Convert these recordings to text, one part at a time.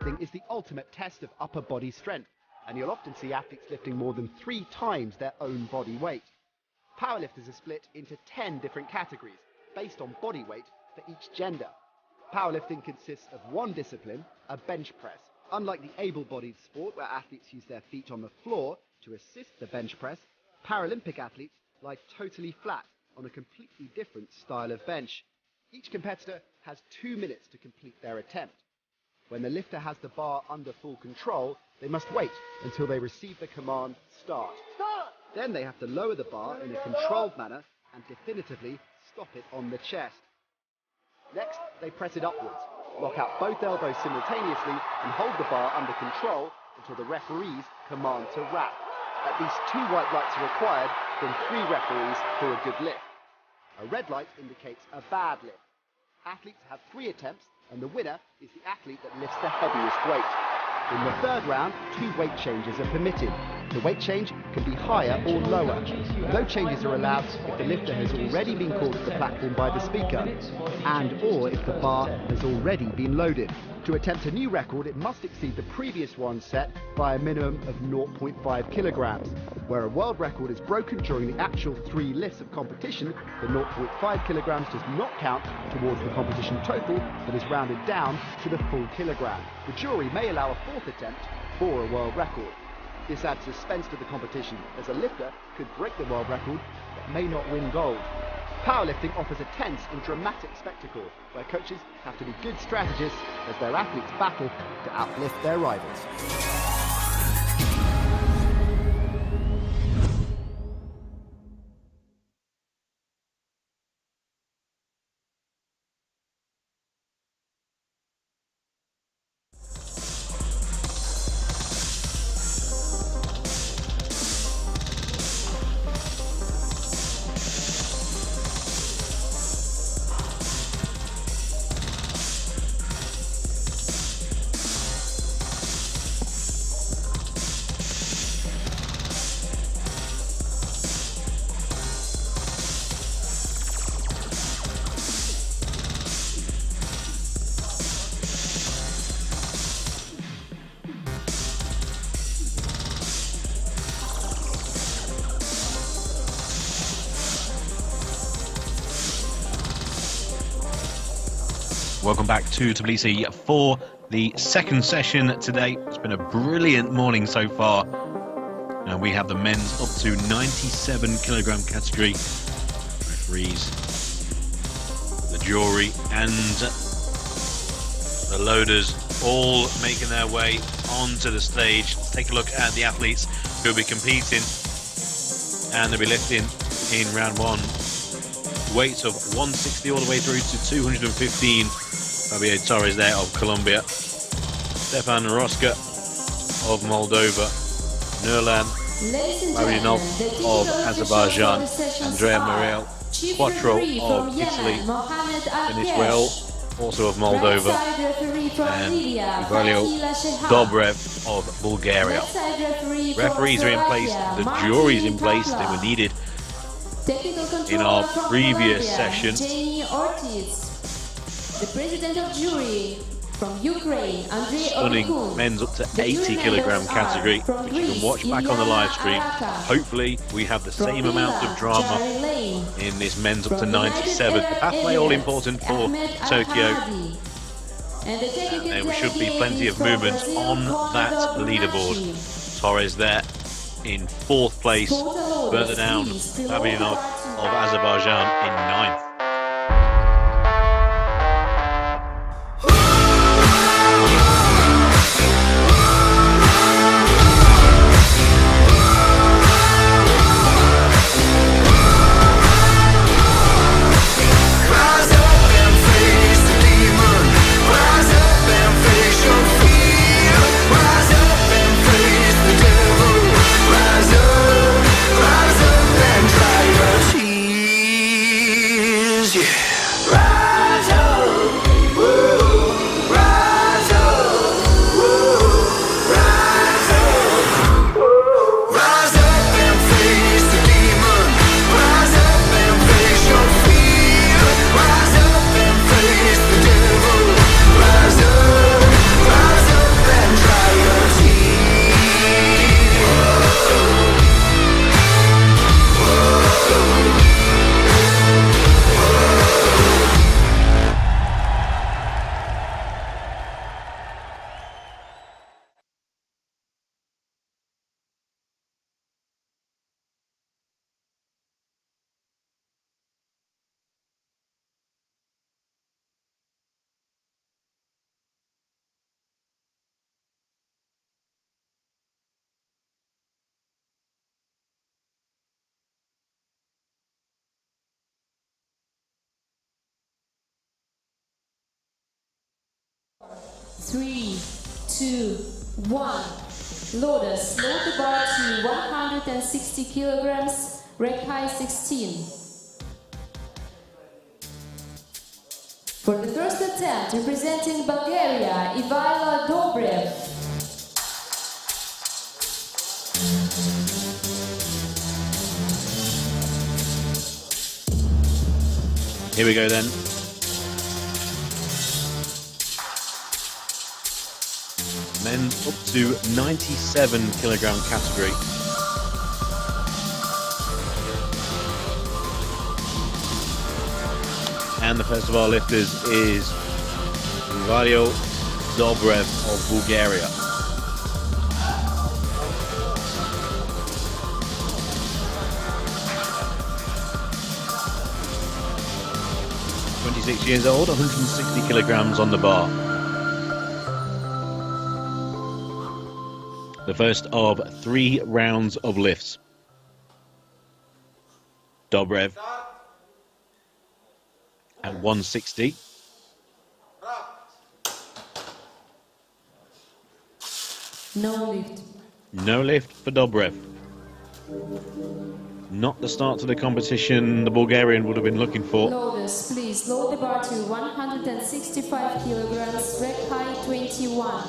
Powerlifting is the ultimate test of upper body strength, and you'll often see athletes lifting more than 3 times their own body weight. Powerlifters are split into 10 different categories based on body weight for each gender. Powerlifting consists of one discipline, a bench press. Unlike the able-bodied sport where athletes use their feet on the floor to assist the bench press, Paralympic athletes lie totally flat on a completely different style of bench. Each competitor has 2 minutes to complete their attempt. When the lifter has the bar under full control, they must wait until they receive the command, start. Then they have to lower the bar in a controlled manner and definitively stop it on the chest. Next, they press it upwards, lock out both elbows simultaneously and hold the bar under control until the referees command to wrap. At least 2 white lights are required from 3 referees for a good lift. A red light indicates a bad lift. Athletes have 3 attempts, and the winner is the athlete that lifts the heaviest weight. In the 3rd round, 2 weight changes are permitted. The weight change can be higher or lower. No changes are allowed if the lifter has already been called to the platform by the speaker, and or if the bar has already been loaded. To attempt a new record, it must exceed the previous one set by a minimum of 0.5 kilograms. Where a world record is broken during the actual 3 lifts of competition, the 0.5 kilograms does not count towards the competition total, but is rounded down to the full kilogram. The jury may allow a 4th attempt for a world record. This adds suspense to the competition, as a lifter could break the world record but may not win gold. Powerlifting offers a tense and dramatic spectacle where coaches have to be good strategists as their athletes battle to outlift their rivals. Welcome back to Tbilisi for the 2nd session today. It's been a brilliant morning so far. And we have the men's up to 97 kilogram category. Referees, the jury and the loaders all making their way onto the stage. Let's take a look at the athletes who will be competing, and they'll be lifting in round 1. Weights of 160 all the way through to 215. Fabio Torres there of Colombia, Stefan Roska of Moldova, Nurlan Marinov of Azerbaijan, Andrea Muriel Quattro of Italy, Venezuela, also of Moldova, and Ivalio Dobrev of Bulgaria. Referees are in place, the jury's in place, they were needed in our previous session. The president of jury from Ukraine, Andrei Stunning men's up to 80 kilogram category, which you can watch back on the live stream. Hopefully we have the same amount of drama in this men's up to 97. The pathway all important for Tokyo, and there should be plenty of movement on that leaderboard. Torres there in 4th place, further down Babinov of Azerbaijan in 9th. 3, 2, 1. Loaders, load the bar to 160 kilograms, rack high 16. For the first attempt, representing Bulgaria, Ivailo Dobrev. Here we go then. Men up to 97 kilogram category. And the first of our lifters is Ivailo Dobrev of Bulgaria. Years old, 160 kilograms on the bar. The first of 3 rounds of lifts. Dobrev at 160. No lift. No lift for Dobrev. Not the start to the competition the Bulgarian would have been looking for. Loaders, please load the bar to 165 kilograms, rack high 21.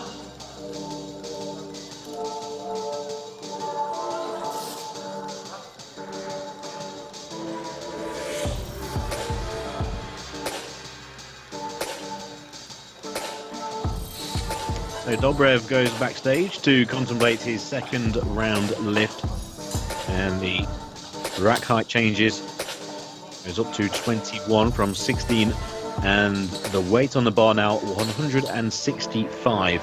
So Dobrev goes backstage to contemplate his second round lift, and the rack height changes, goes up to 21 from 16, and the weight on the bar now 165.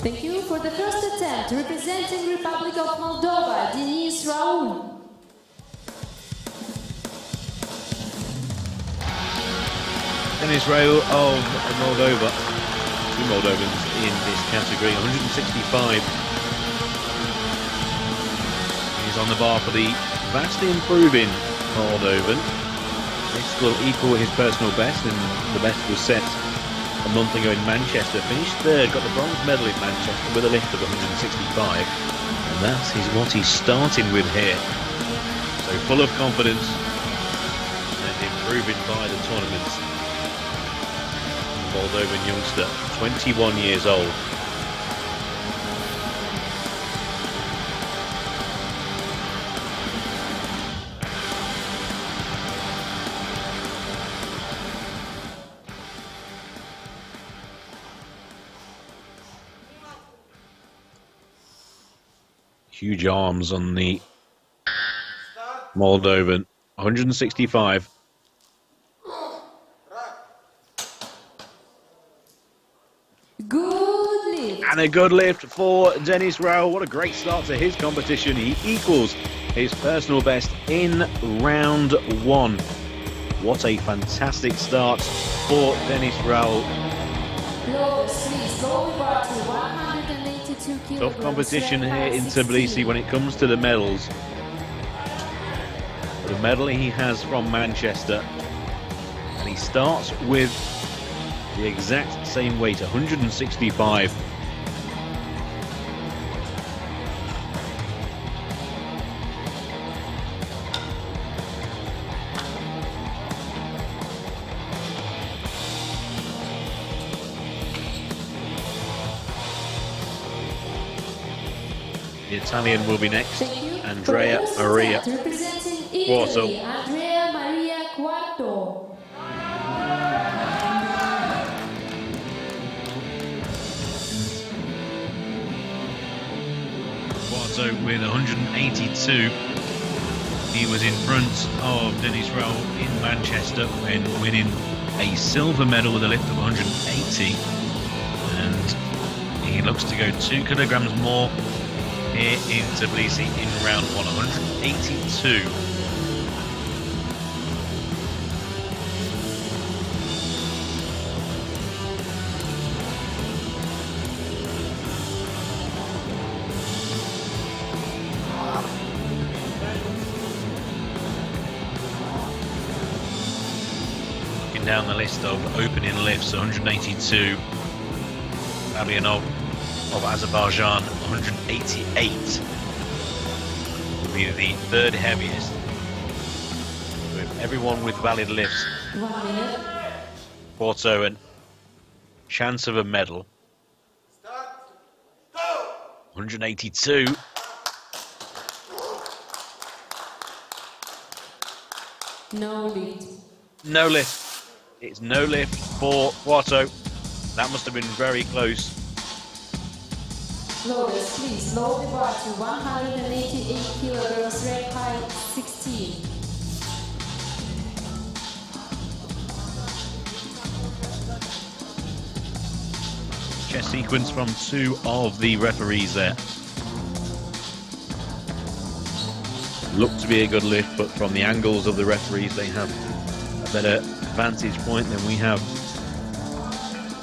Thank you. For the first attempt, representing Republic of Moldova, Denis Raul. Denis Raul of Moldova. 2 Moldovans in this category, 165. He's on the bar for the vastly improving Moldovan. This will equal his personal best, and the best was set a month ago in Manchester. Finished third, got the bronze medal in Manchester with a lift of 165. And that is what he's starting with here. So full of confidence and improving by the tournament. Moldovan youngster, 21 years old. Huge arms on the Moldovan, 165. Good lift. And a good lift for Denis Raul. What a great start to his competition. He equals his personal best in round 1. What a fantastic start for Denis Raul. Tough competition here in Tbilisi when it comes to the medals. The medal he has from Manchester. And he starts with the exact same weight, 165. The Italian will be next. Andrea Maria Quarto. Andrea Maria Quarto. Quarto with 182. He was in front of Denis Raul in Manchester when winning a silver medal with a lift of 180. And he looks to go 2 kilograms more here in Tbilisi in round 1, 182. down the list of opening lifts. 182, Babianov of Azerbaijan, 188 will be the third heaviest, with everyone with valid lifts. 1 minute. Porto and chance of a medal. 182. No lift. No lift. It's no lift for Porto. That must have been very close. Loaders, please load the bar to 188 kilograms, rack height 16. Chest sequence from two of the referees there. Looked to be a good lift, but from the angles of the referees, they have a better vantage point than we have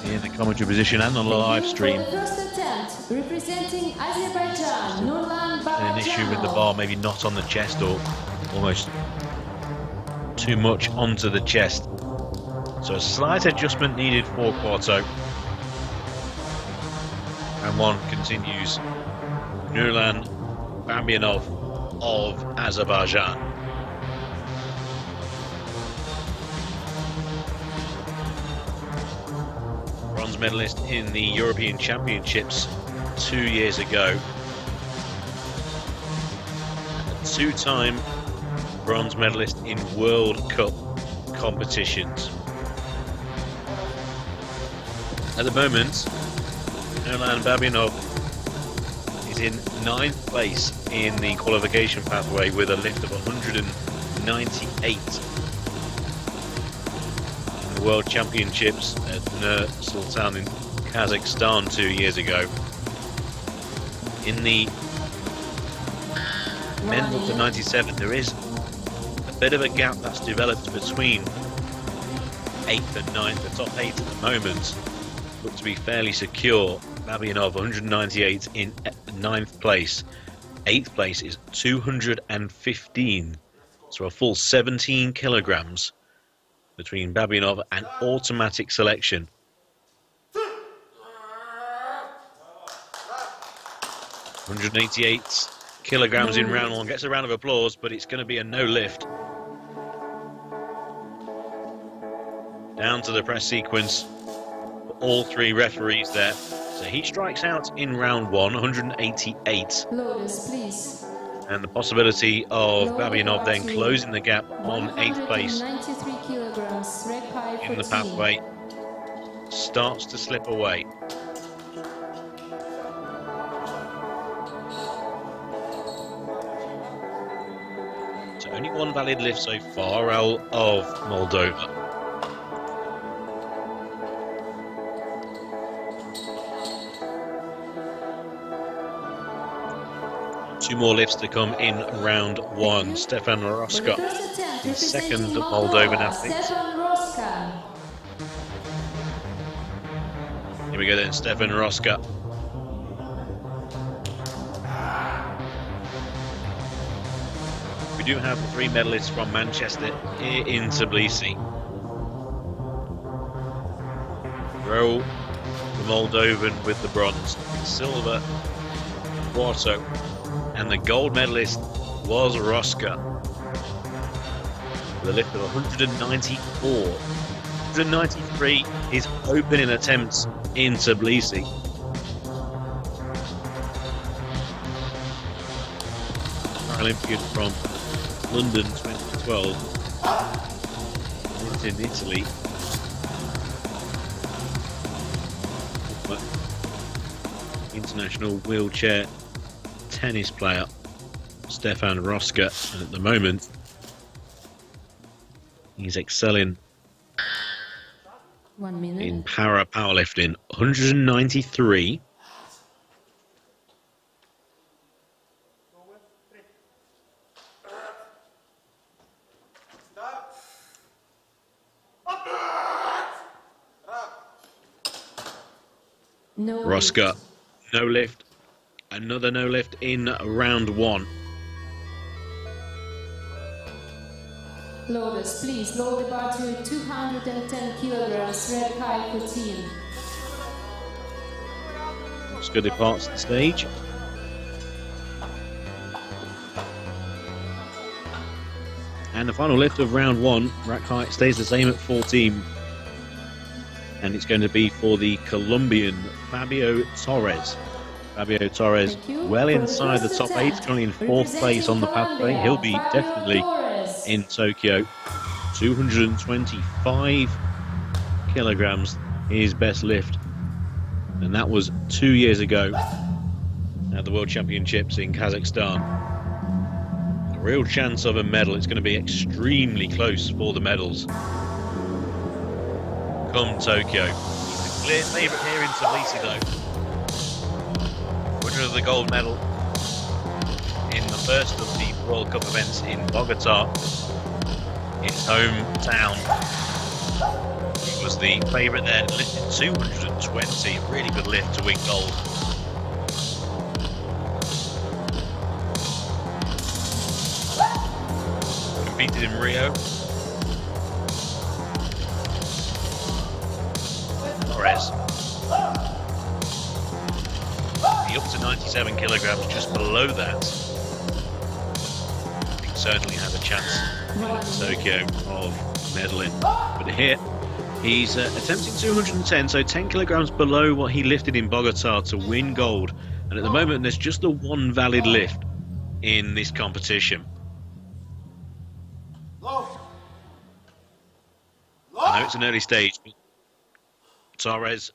in the commentary position and on the live stream. For the first attempt, representing Azerbaijan, Nurlan Babajanov. An issue with the bar, maybe not on the chest or almost too much onto the chest. So a slight adjustment needed for Porto. And one continues. Nurlan Babianov of Azerbaijan. Bronze medalist in the European Championships 2 years ago. A two-time bronze medalist in World Cup competitions. At the moment, Nurlan Babianov is in 9th place in the qualification pathway with a lift of 198 in the World Championships at Nur-Sultan in Kazakhstan 2 years ago. In the men up to 97, there is a bit of a gap that's developed between 8th and 9th. The top 8 at the moment look to be fairly secure. Babianov 198 in 9th place. 8th place is 215. So a full 17 kilograms between Babianov and automatic selection. 188 kilograms in round one. Gets a round of applause, but it's going to be a no lift. Down to the press sequence. All three referees there. So he strikes out in round one, 188. Loaders, please. And the possibility of Babianov then closing the gap on 8th place 93 kilograms, rack height in the 14. pathway starts to slip away. So only one valid lift so far, Raul of Moldova. Two more lifts to come in round one. Stefan Roska, the second Moldovan athlete. Stefan Roska. Here we go then, Stefan Roska. We do have three medalists from Manchester here in Tbilisi. Raul, the Moldovan with the bronze. Silver, Porto. And the gold medalist was Roska with a lift of 194. 193 is opening attempts in Tbilisi. Paralympian from London 2012. Lived in Italy. International wheelchair tennis player Stefan Roska, and at the moment he's excelling 1 minute. in powerlifting. 193. No Roska, lift. no lift. Another no lift in round one. Loaders, please load the bar to 210 kilograms, red high 14. Oscar departs the stage. And the final lift of round 1, rack height stays the same at 14. And it's going to be for the Colombian Fabio Torres. Fabio Torres well inside the top 8, currently in 4th place on the pathway. He'll be definitely in Tokyo. 225 kilograms, his best lift. And that was 2 years ago at the World Championships in Kazakhstan. A real chance of a medal. It's going to be extremely close for the medals come Tokyo. He's the clear favourite here in Tbilisi though. Winner of the gold medal in the first of the World Cup events in Bogota, his hometown. He was the favourite there, lifted 220, a really good lift to win gold. Competed in Rio. Torres. He up to 97 kilograms, just below that. I think certainly has a chance in Tokyo of medaling. But here, he's attempting 210, so 10 kilograms below what he lifted in Bogota to win gold. And at the moment, there's just the one valid lift in this competition. I know it's an early stage, but Torres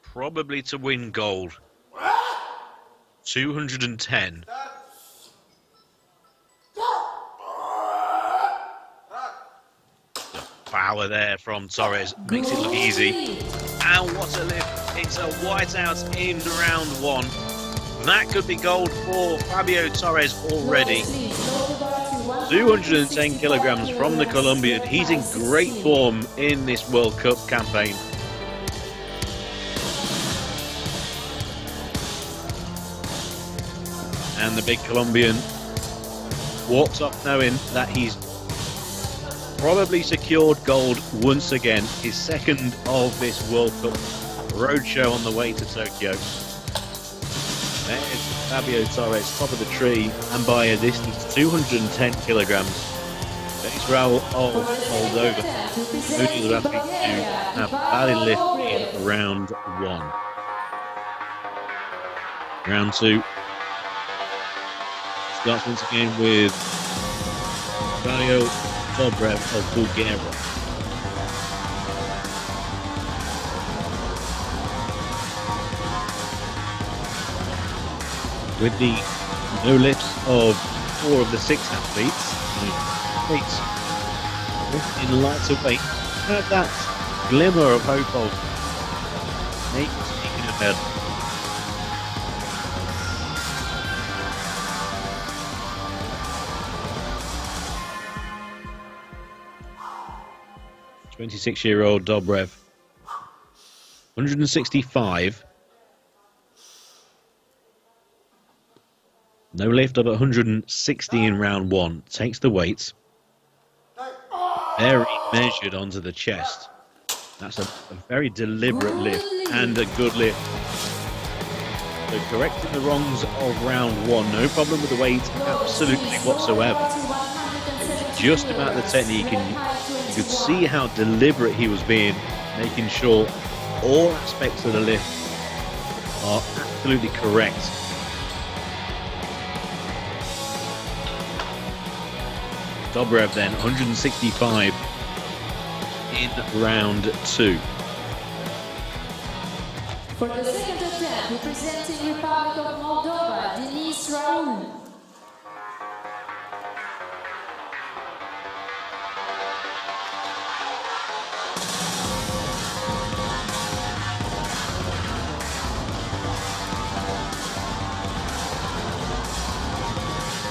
probably to win gold. 210. Power there from Torres makes it look easy. And what a lift. It's a whiteout in round 1. That could be gold for Fabio Torres already. 210 kilograms from the Colombian. He's in great form in this World Cup campaign. And the big Colombian walks off knowing that he's probably secured gold once again, his second of this World Cup roadshow on the way to Tokyo. There's Fabio Torres, top of the tree, and by a distance 210 kilograms. There's Raul of Moldova, only the athlete to have valid lift in round 1. Round 2 starts once again with Fabio Dobrev of Bulgaria. With the no lifts of 4 of the 6 athletes, in lighter weight, had that glimmer of hope of maybe sneaking ahead. .26-year-old Dobrev, 165. No lift of 160 in round 1. Takes the weights. Very measured onto the chest. That's a very deliberate lift and a good lift. So correcting the wrongs of round 1. No problem with the weight, absolutely whatsoever. It's just about the technique, and you could see how deliberate he was being, making sure all aspects of the lift are absolutely correct. Dobrev then, 165 in round 2. For the second attempt, representing Republic of Moldova, Denis Raul.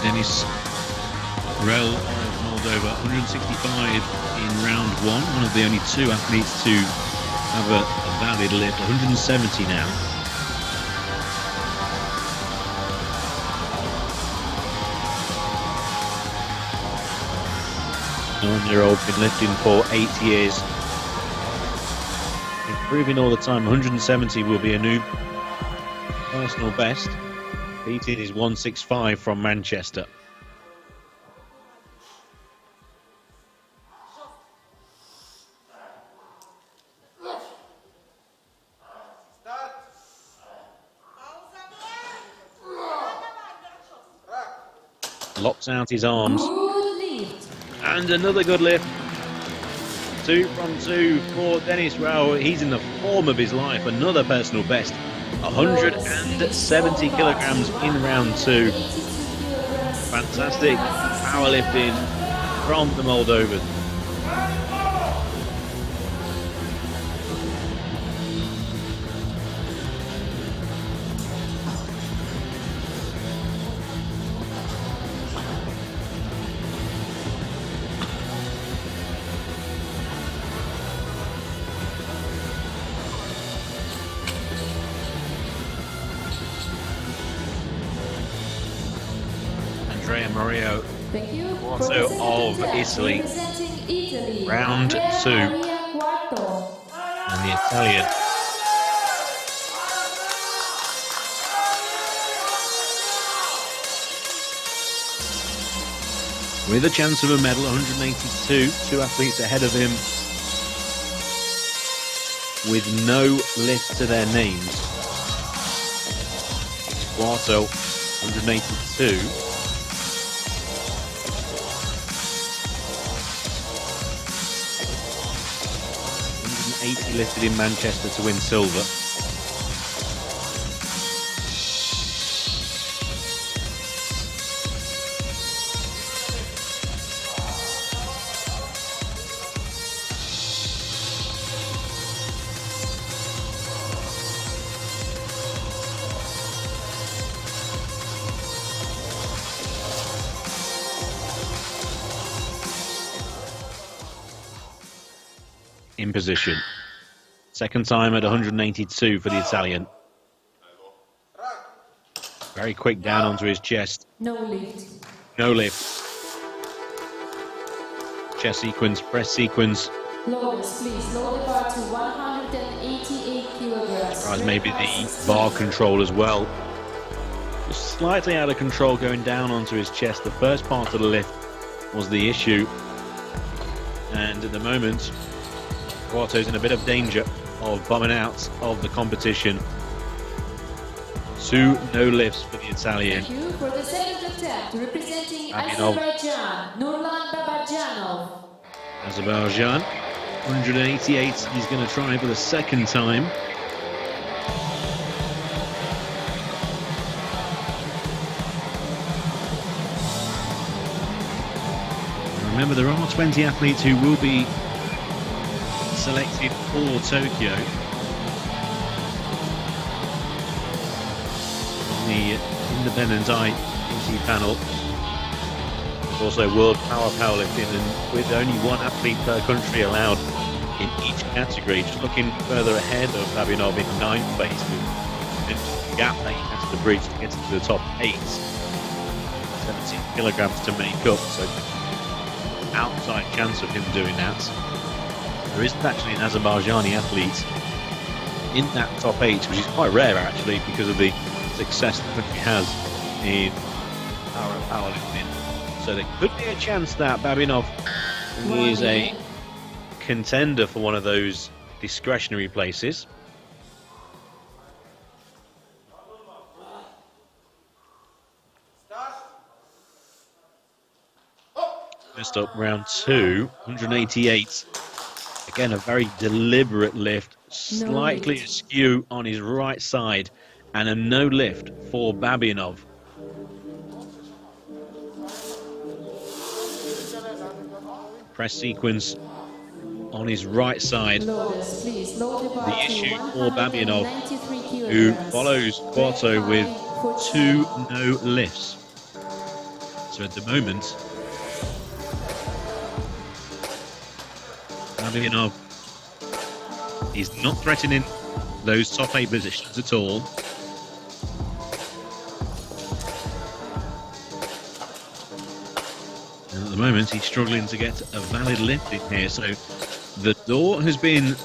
Denis Raul of Moldova, 165 in round 1, one of the only 2 athletes to have a valid lift, 170 now. 9-year-old, been lifting for 8 years. Improving all the time. 170 will be a new personal best. Beating his 165 from Manchester. Locks out his arms. And another good lift. 2 from 2 for Dennis Rao. He's in the form of his life. Another personal best. 170 kilograms in round 2. Fantastic powerlifting from the Moldovans. Mario Quarto of Italy. Round 2. And the Italian. With a chance of a medal, 182. 2 athletes ahead of him with no list to their names. Quarto, 182. 80 lifted in Manchester to win silver. In position. Second time at 182 for the Italian. Very quick down onto his chest. No lift. No lift. Chest sequence, press sequence. Lowers, please. Lower the bar to 188 kilograms. As maybe the bar control as well. Just slightly out of control going down onto his chest. The first part of the lift was the issue. And at the moment, Quarto's in a bit of danger of bumming out of the competition. 2 no lifts for the Italian. Thank you. For the second attempt, representing Azerbaijan, Nurlan Babajanov. Azerbaijan, 188. He's going to try for the second time. Remember, there are 20 athletes who will be selected for Tokyo. On the independent IPC panel. Also World Powerlifting, and with only 1 athlete per country allowed in each category. Just looking further ahead of Babinov in 9th place, with the gap that he has to bridge to get into the top 8. 17 kilograms to make up, so outside chance of him doing that. There isn't actually an Azerbaijani athlete in that top 8, which is quite rare actually because of the success the country has in powerlifting. So there could be a chance that Babinov is a contender for one of those discretionary places. First up, round 2, 188. Again, a very deliberate lift, slightly askew on his right side, and a no lift for Babinov. Press sequence on his right side. The issue for Babinov, who follows Quarto with 2 no lifts. So at the moment, Babinov is not threatening those top 8 positions at all. And at the moment, he's struggling to get a valid lift in here. So the door has been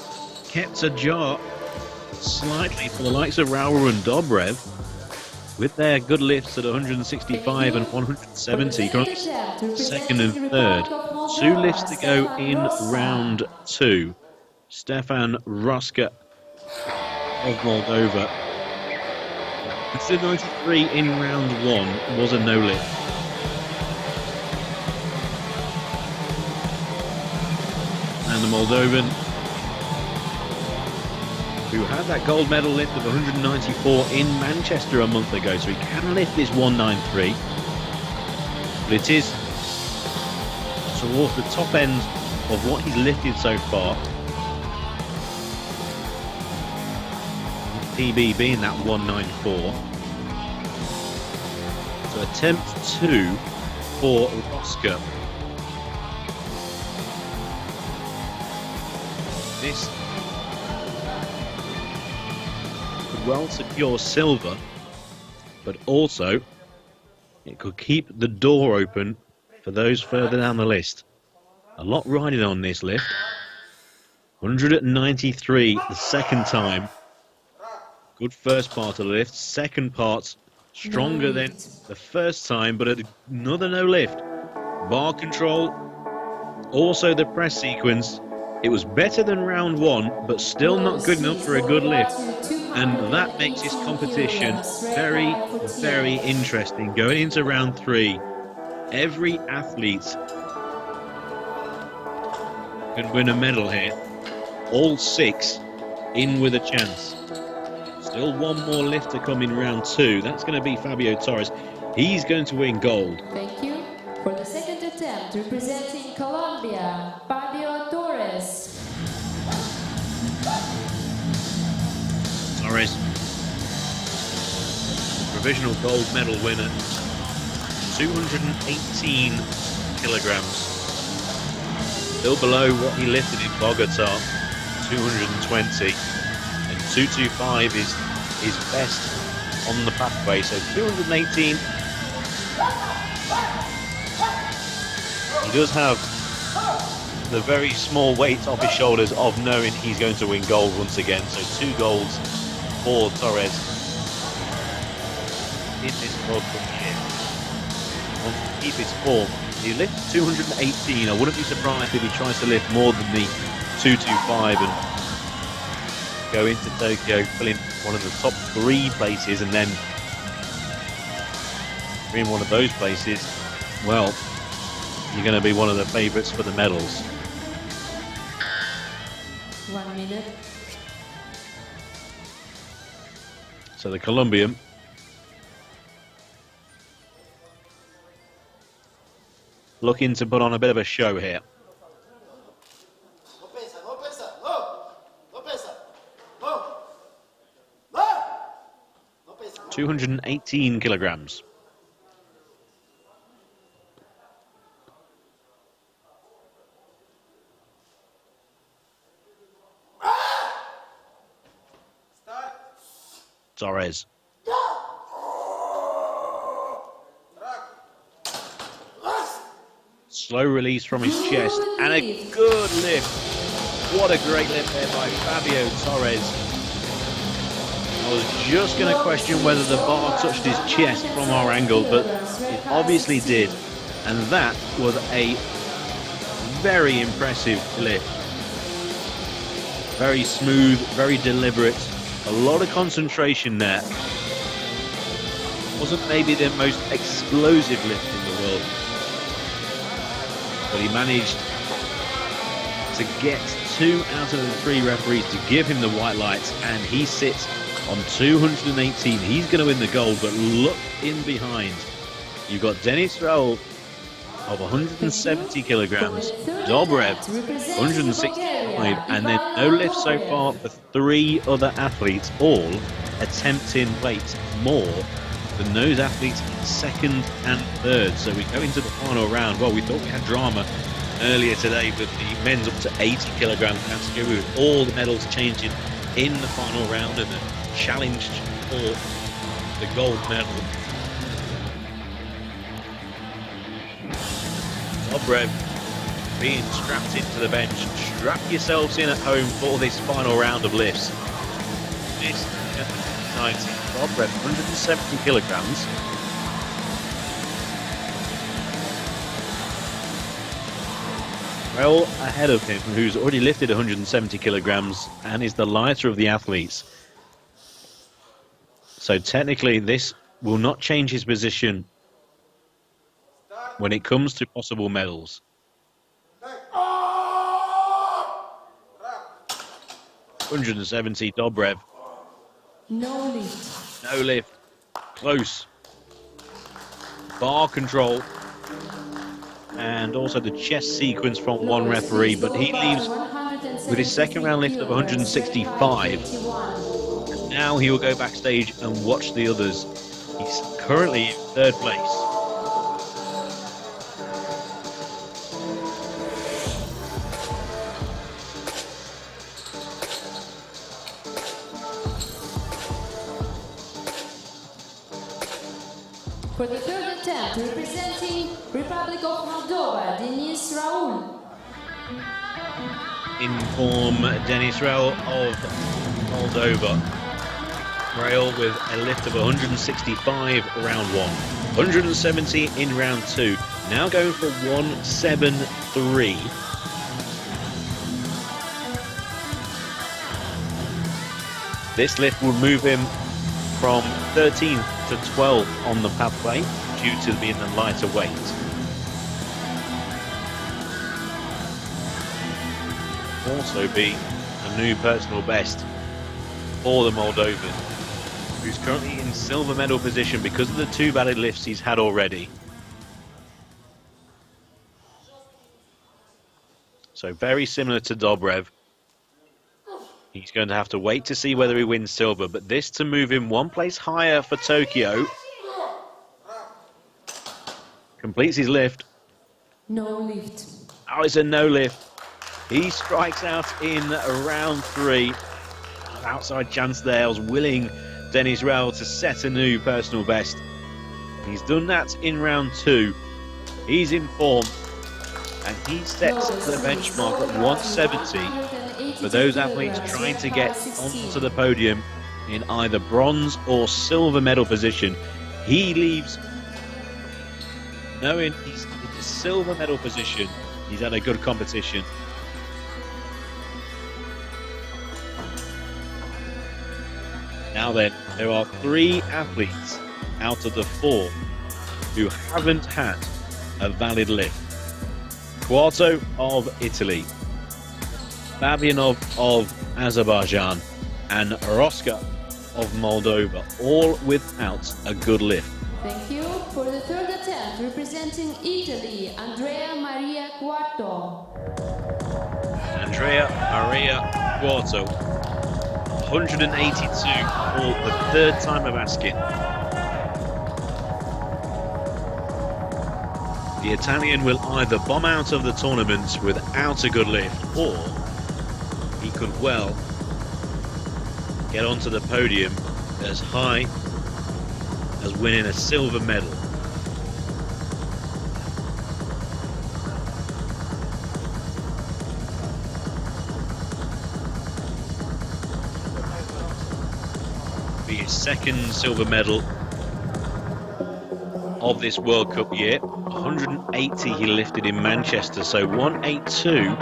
kept ajar slightly for the likes of Raul and Dobrev with their good lifts at 165 and 170. Currently second and third. 2 lifts to go in round 2. Stefan Roska of Moldova. 193 in round 1 was a no lift. And the Moldovan, who had that gold medal lift of 194 in Manchester a month ago, so he can lift this 193. But it is towards the top end of what he's lifted so far. PB being that 194. So attempt 2 for Roska. This could well secure silver, but also it could keep the door open for those further down the list. A lot riding on this lift. 193 the second time. Good first part of the lift. Second part stronger than the first time, but another no lift. Bar control. Also the press sequence. It was better than round 1, but still not good enough for a good lift. And that makes this competition very, very interesting. Going into round 3, every athlete can win a medal here. All 6 in with a chance. Still one more lift to come in round 2. That's going to be Fabio Torres. He's going to win gold. Thank you. For the second attempt, representing Colombia, Fabio Torres. Torres, provisional gold medal winner, 218 kilograms. Still below what he lifted in Bogota, 220. And 225 is his best on the pathway. So 218. He does have the very small weight off his shoulders of knowing he's going to win gold once again. So 2 golds for Torres in this World Cup year. Wants to keep his form. He lifts 218. I wouldn't be surprised if he tries to lift more than the 225 and go into Tokyo, fill in one of the top 3 places, and then in one of those places, well, you're going to be one of the favourites for the medals. 1 minute. So the Colombian looking to put on a bit of a show here. 218 kilograms. Torres. Slow release from his chest and a good lift. What a great lift there by Fabio Torres. I was just going to question whether the bar touched his chest from our angle, but it obviously did. And that was a very impressive lift. Very smooth, very deliberate. A lot of concentration there. Wasn't maybe the most explosive lift in the world, but he managed to get 2 out of the 3 referees to give him the white lights, and he sits on 218. He's going to win the gold, but look in behind. You've got Denis Raul of 170 kilograms, Dobrev 165, and then no lift so far for 3 other athletes, all attempting weight more than those athletes in second and third. So we go into the final round. Well, we thought we had drama earlier today with the men's up to 80 kilogram category, with all the medals changing in the final round and the challenge for the gold medal. Dobrev being strapped into the bench. Strap yourselves in at home for this final round of lifts. This 90. Dobrev, 170 kilograms. Well ahead of him, who's already lifted 170 kilograms and is the lighter of the athletes. So technically this will not change his position when it comes to possible medals. 170 Dobrev. No lift. No lift. Close. Bar control. And also the chest sequence from one referee, but he leaves with his second round lift of 165. And now he will go backstage and watch the others. He's currently in third place. For the third attempt, representing Republic of Moldova, Denis Raul. In form, Denis Raul of Moldova. Raul with a lift of 165 round 1. 170 in round 2. Now going for 173. This lift will move him from 13th to 12th on the pathway due to being the lighter weight. Also be a new personal best for the Moldovan, who's currently in silver medal position because of the 2 valid lifts he's had already. So very similar to Dobrev. He's going to have to wait to see whether he wins silver, but this to move him 1 place higher for Tokyo. Completes his lift. No lift. Oh, it's a no lift. He strikes out in round 3. Outside chance there. I was willing Denis Raul to set a new personal best. He's done that in round 2. He's in form. And he sets the benchmark at 170 for those athletes trying to get onto the podium in either bronze or silver medal position. He leaves knowing he's in the silver medal position. He's had a good competition. Now then, there are 3 athletes out of the 4 who haven't had a valid lift. Quarto of Italy, Fabianov of Azerbaijan, and Roska of Moldova, all without a good lift. Thank you. For the third attempt, representing Italy, Andrea Maria Quarto. Andrea Maria Quarto, 182 for the 3rd time of asking. The Italian will either bomb out of the tournament without a good lift, or he could well get onto the podium as high as winning a silver medal. Be his 2nd silver medal of this World Cup year. 180 he lifted in Manchester, so 182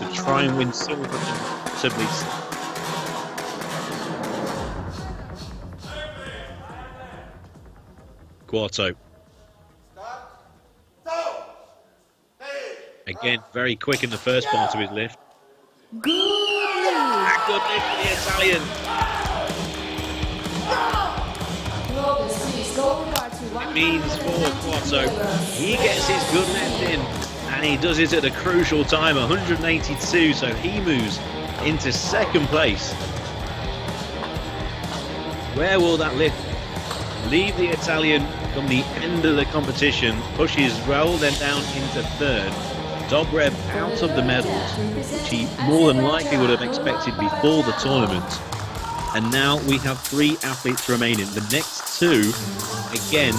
to try and win silver in Tbilisi. Quarto. Again, very quick in the first part of his lift. Good lift. Good lift for the Italian. It means for Quarto, he gets his good lift in, and he does it at a crucial time, 182, so he moves into 2nd place. Where will that lift leave the Italian from the end of the competition? Pushes Raul then down into 3rd. Dobrev out of the medals, which he more than likely would have expected before the tournament. And now we have 3 athletes remaining. The next 2, again,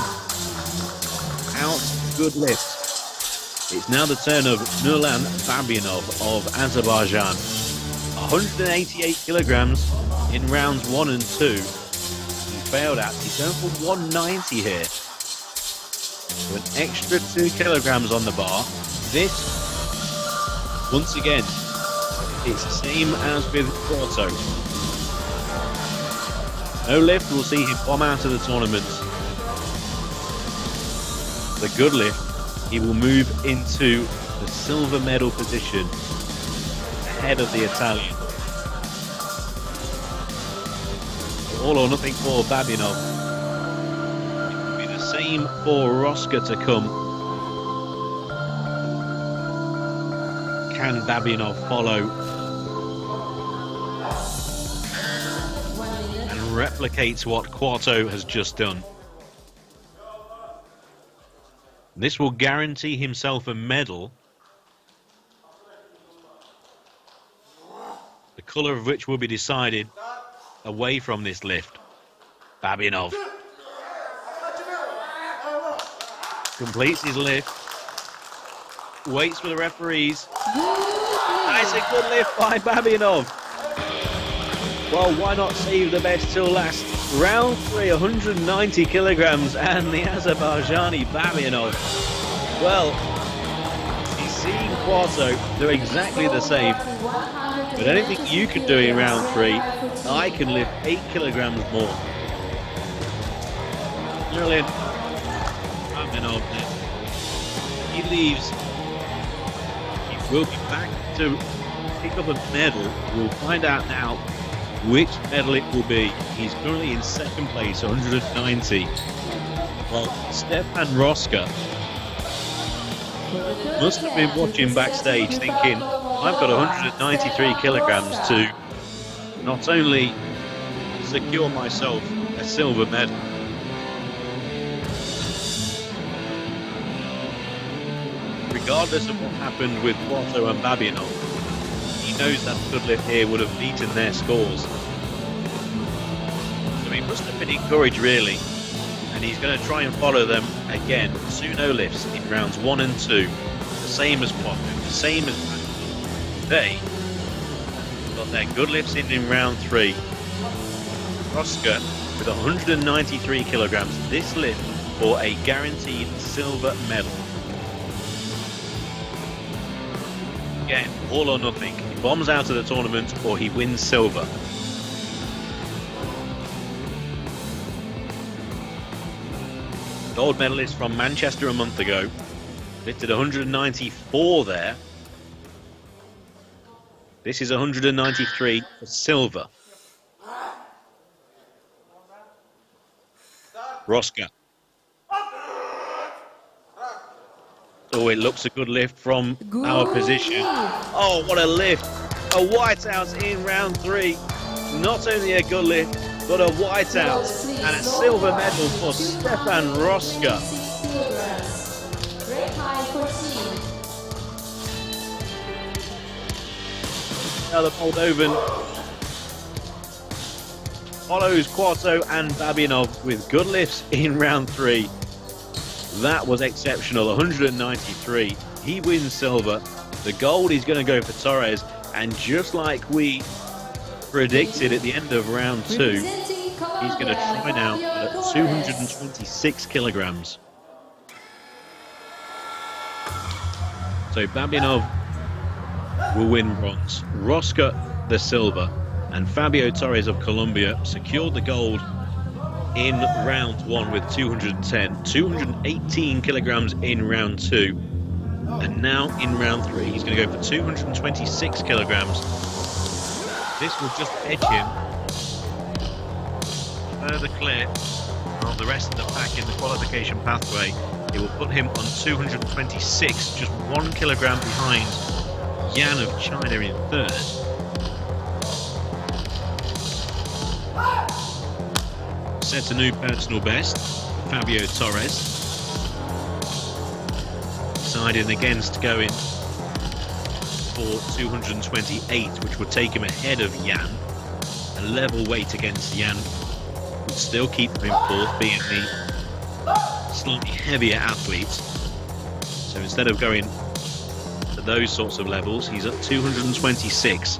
without good lifts. It's now the turn of Nurlan Babyanov of Azerbaijan. 188 kilograms in rounds 1 and 2. He failed at. He's going for 190 here. So an extra 2 kilograms on the bar. This, once again, it's the same as with Quarto. No lift will see him bomb out of the tournament. The good lift, he will move into the silver medal position ahead of the Italian. All or nothing for Babyanov. It will be the same for Roska to come. Can Babyanov follow and replicate what Quarto has just done? This will guarantee himself a medal, the colour of which will be decided away from this lift. Babyanov completes his lift, waits for the referees. Nice and good lift by Babyanov. Well, why not save the best till last? Round 3, 190 kilograms, and the Azerbaijani Babyanov. Well, he's seen Quarto do exactly the same. But anything you can do in round 3, I can lift 8 kilograms more. Nurlan Babyanov, he leaves. He will be back to pick up a medal. We'll find out now which medal it will be. He's currently in second place, 190. Well, Stefan Roska must have been watching backstage thinking, I've got 193 kilograms to not only secure myself a silver medal, regardless of what happened with Quarto and Babyanov, he knows that good lift here would have beaten their scores. So he must have been encouraged, really, and he's going to try and follow them again. 2 no lifts in rounds 1 and 2, the same as Quarto, the same as Babyanov. They got their good lifts in round 3. Roska with 193 kilograms, this lift for a guaranteed silver medal. Again, all or nothing. He bombs out of the tournament or he wins silver. Gold medalist from Manchester a month ago. Lifted 194 there. This is 193 for silver. Roska. Oh, it looks a good lift from our position. Oh, what a lift. A whiteout in round 3. Not only a good lift, but a whiteout and a silver medal for Stefan Roska. Now the Moldovan follows Quarto and Babyanov with good lifts in round 3. That was exceptional, 193. He wins silver. The gold is going to go for Torres, and just like we predicted at the end of round 2, he's going to try now at 226 kilograms. So Babyanov will win bronze, Roska the silver, and Fabio Torres of Colombia secured the gold in round 1 with 210, 218 kilograms in round 2, and now in round 3 he's going to go for 226 kilograms. This will just edge him further clear of the rest of the pack in the qualification pathway. It will put him on 226, just 1 kilogram behind Yan of China in 3rd. Sets a new personal best, Fabio Torres. Deciding against going for 228, which would take him ahead of Yan. A level weight against Yan would still keep him in 4th, being the slightly heavier athletes. So instead of going to those sorts of levels, he's at 226.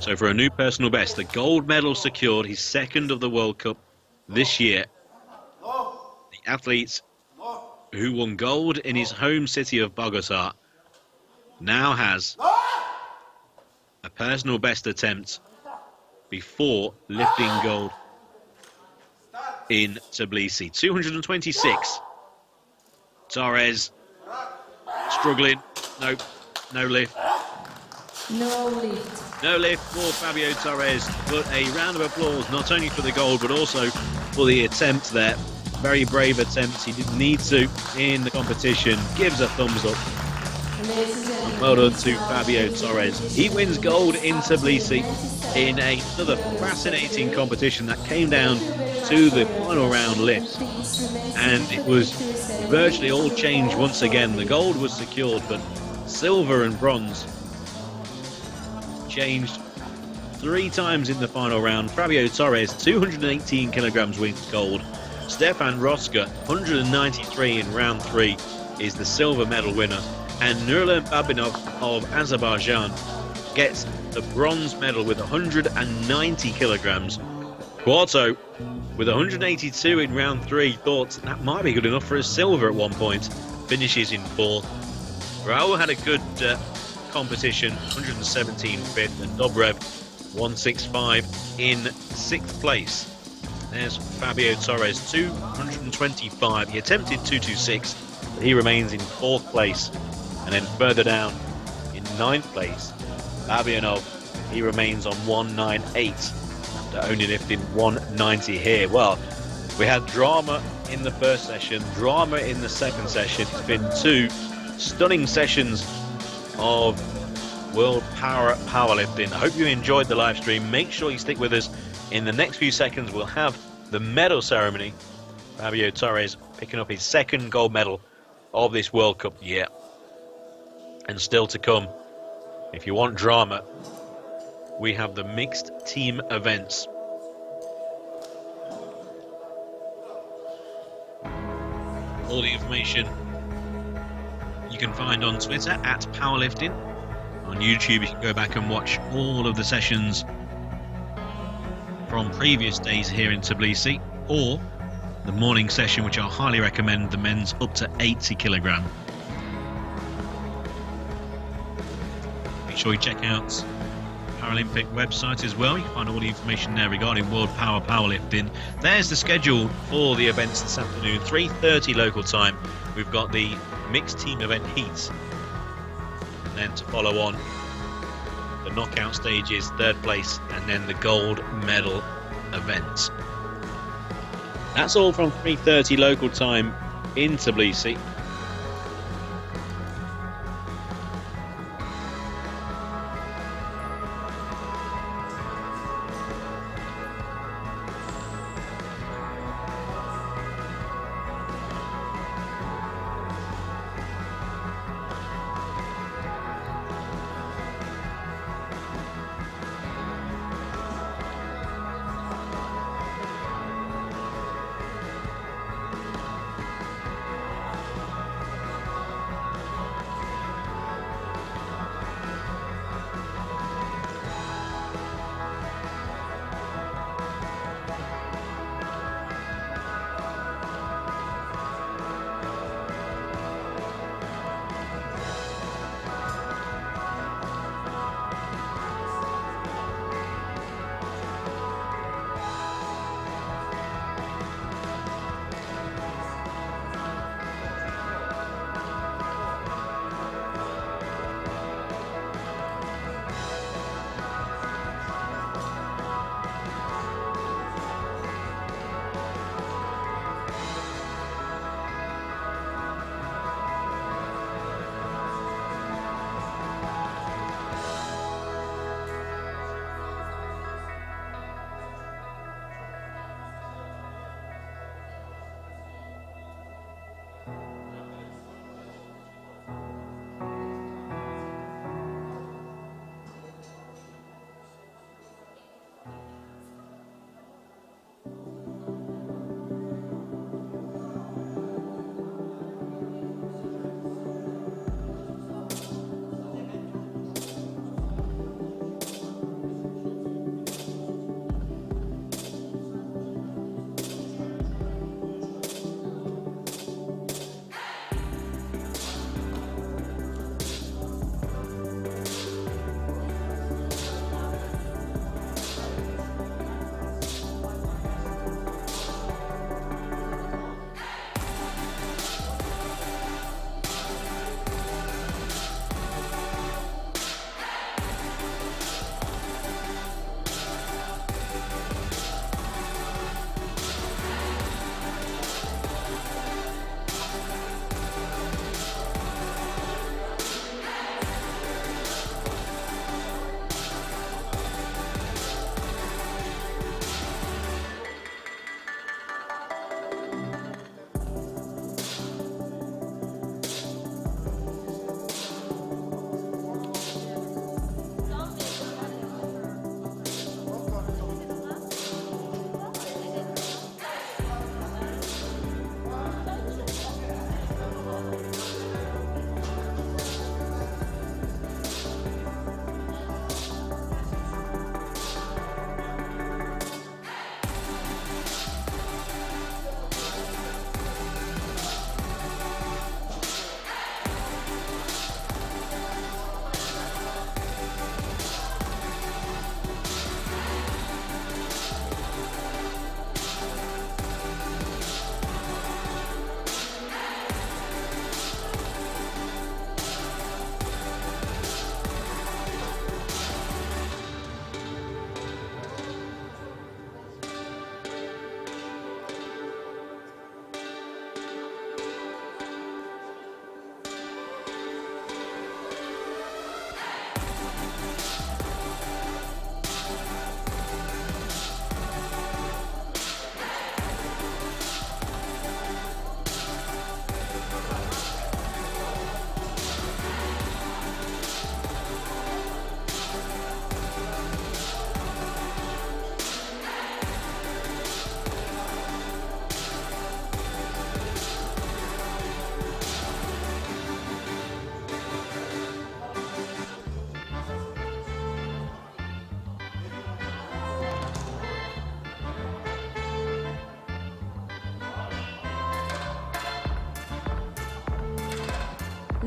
So for a new personal best, the gold medal secured, his second of the World Cup this year. The athlete who won gold in his home city of Bogota now has a personal best attempt before lifting gold in Tbilisi. 226. Torres struggling. Nope, no lift. No lift. No lift for Fabio Torres, but a round of applause not only for the gold but also for the attempt there. Very brave attempt. He didn't need to in the competition. Gives a thumbs up. Well done to Fabio Torres. He wins gold in Tbilisi in another fascinating competition that came down to the final round lift, and it was virtually all changed once again. The gold was secured, but silver and bronze changed 3 times in the final round. Fabio Torres, 218 kilograms, wins gold. Stefan Roska, 193 in round 3, is the silver medal winner. And Nurlan Babinov of Azerbaijan gets the bronze medal with 190 kilograms. Quarto, with 182 in round 3, thought that might be good enough for a silver at one point. Finishes in 4th. Raul had a good competition, 117 fifth, and Dobrev 165 in 6th place. There's Fabio Torres, 225. He attempted 226, but he remains in 4th place. And then further down in 9th place, Babinov, he remains on 198 after only lifting 190 here. Well, we had drama in the first session, drama in the second session. It's been 2 stunning sessions of World Powerlifting. I hope you enjoyed the live stream. Make sure you stick with us. In the next few seconds, we'll have the medal ceremony. Fabio Torres picking up his 2nd gold medal of this World Cup year. And still to come, if you want drama, we have the mixed team events. All the information you can find on Twitter at Powerlifting. On YouTube, you can go back and watch all of the sessions from previous days here in Tbilisi, or the morning session, which I highly recommend, the men's up to 80 kilogram. Make sure you check out Paralympic website as well. You can find all the information there regarding World Powerlifting. There's the schedule for the events this afternoon. 3:30 local time. We've got the mixed team event heats. And then to follow on, the knockout stages, 3rd place, and then the gold medal event. That's all from 3:30 local time in Tbilisi.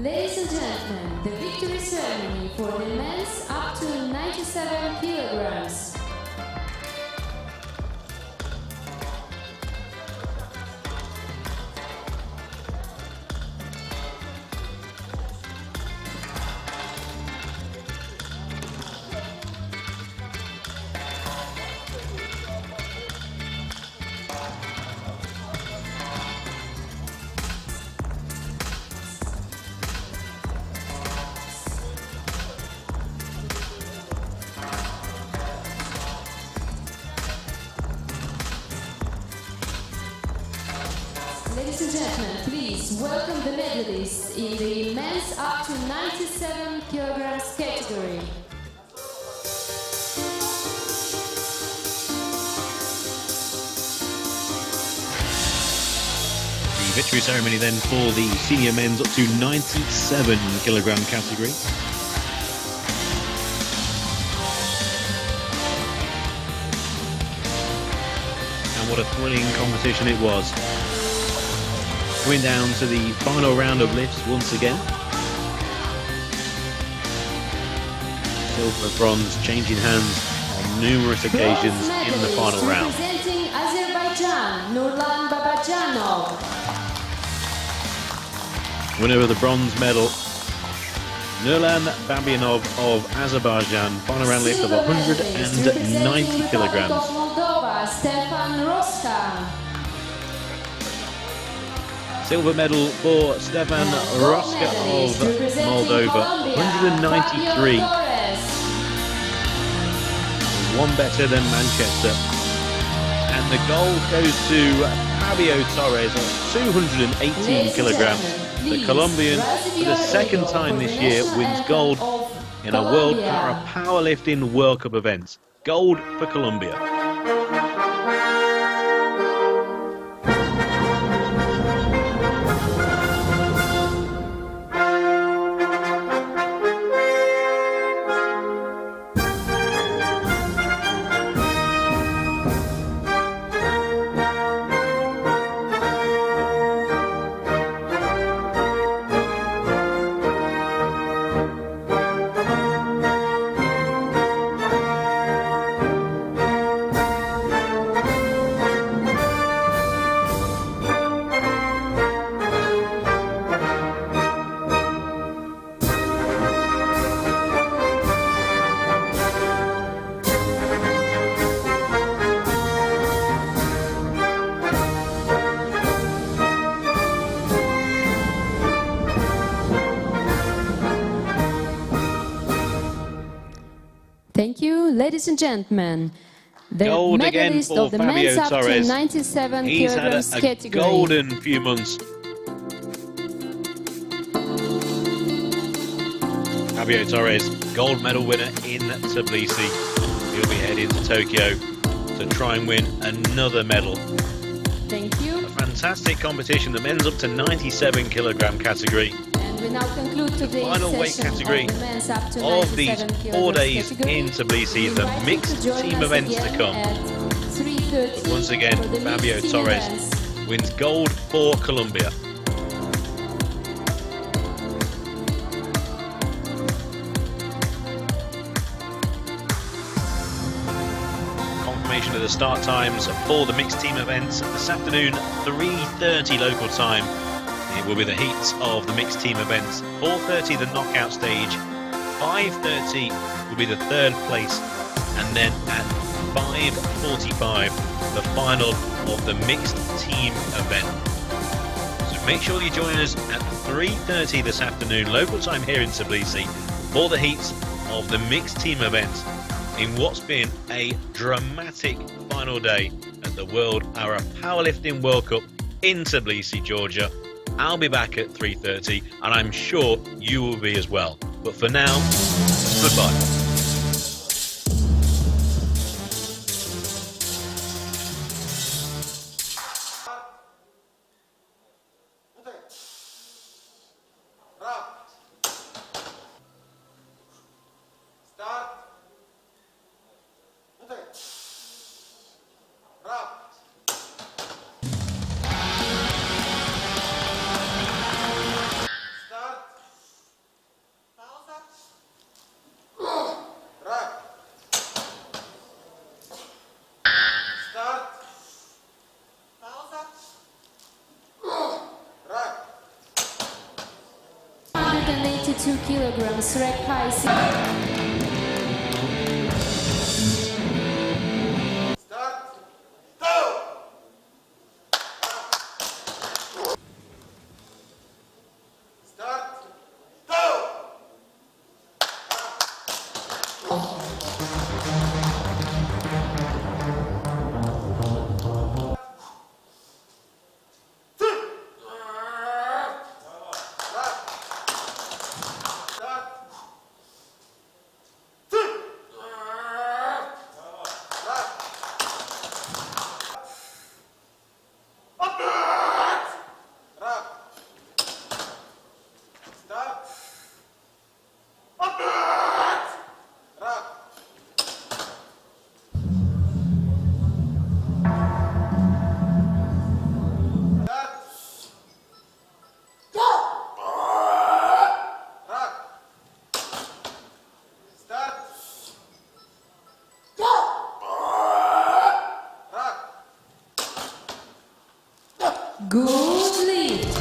Ladies and gentlemen, the victory ceremony for the men's up to 97 kilograms. Ladies and gentlemen, please welcome the medalists in the men's up to 97 kilograms category. The victory ceremony then for the senior men's up to 97 kilogram category. And what a thrilling competition it was. Going down to the final round of lifts once again. Silver, bronze, changing hands on numerous occasions in the final round. Representing Azerbaijan, Nurlan Babajanov. Winner of the bronze medal, Nurlan Babajanov of Azerbaijan. Final round lift of 190 kilograms. Moldova, Stefan Roska. Silver medal for Stefan Roska of Moldova, 193. One better than Manchester. And the gold goes to Fabio Torres of 218 kilograms. The Colombian, for the second time this year, wins gold in a World Powerlifting World Cup event. Gold for Colombia. Thank you, ladies and gentlemen. The Gold again medalist for of the Fabio men's up to Torres. 97 He's had kilograms a category. golden few months. Fabio Torres, gold medal winner in Tbilisi. He'll be heading to Tokyo to try and win another medal. Thank you. A fantastic competition. The men's up to 97 kilogram category. And we now conclude today's Final weight session category of the men's up to of 97 these 4 kilograms days category. in Tbilisi, the We invite you mixed to join team us events to again come. at 3:30 But once again, for the Fabio mixed team Torres events. wins gold for Colombia. Confirmation of the start times for the mixed team events this afternoon, 3:30 local time. It will be the heats of the mixed team events. 4:30 the knockout stage, 5:30 will be the third place, and then at 5:45 the final of the mixed team event. So make sure you join us at 3:30 this afternoon local time here in Tbilisi for the heats of the mixed team event in what's been a dramatic final day at the World Powerlifting World Cup in Tbilisi, Georgia. I'll be back at 3:30 and I'm sure you will be as well. But for now, goodbye. 62 kilograms, rack high. Good lift.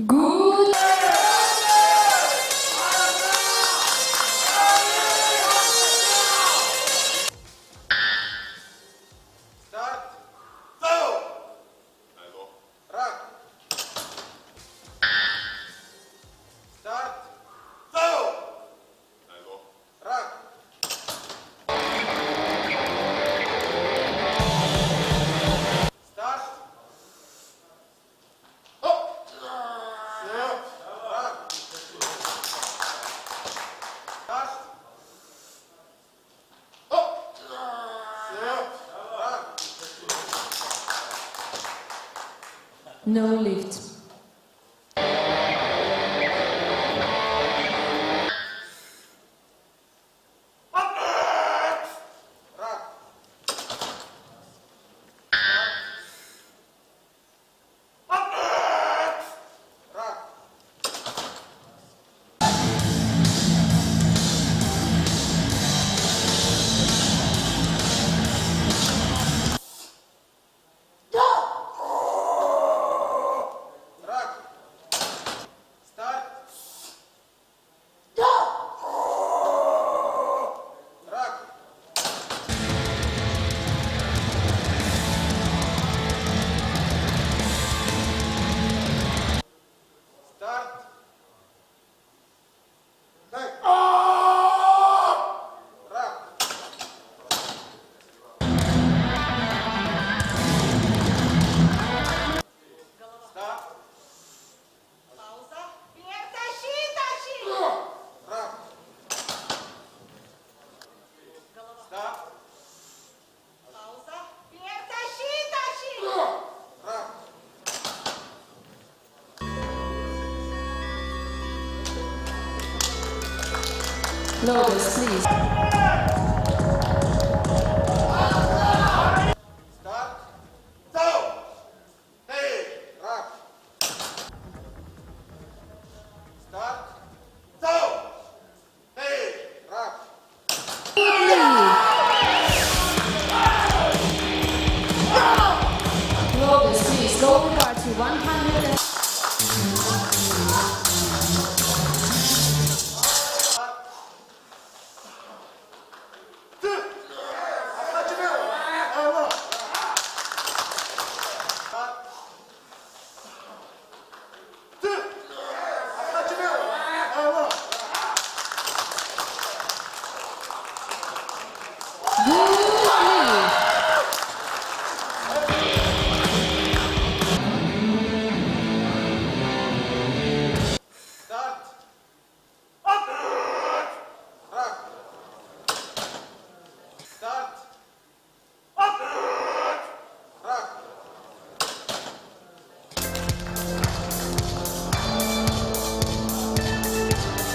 Good. No lift. Lotus, please. Lotus, please. Lower bar to 100.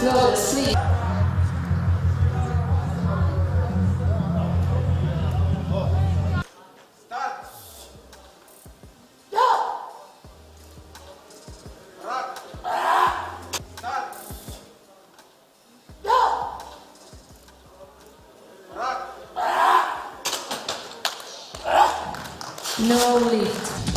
Loaders, please. No lift.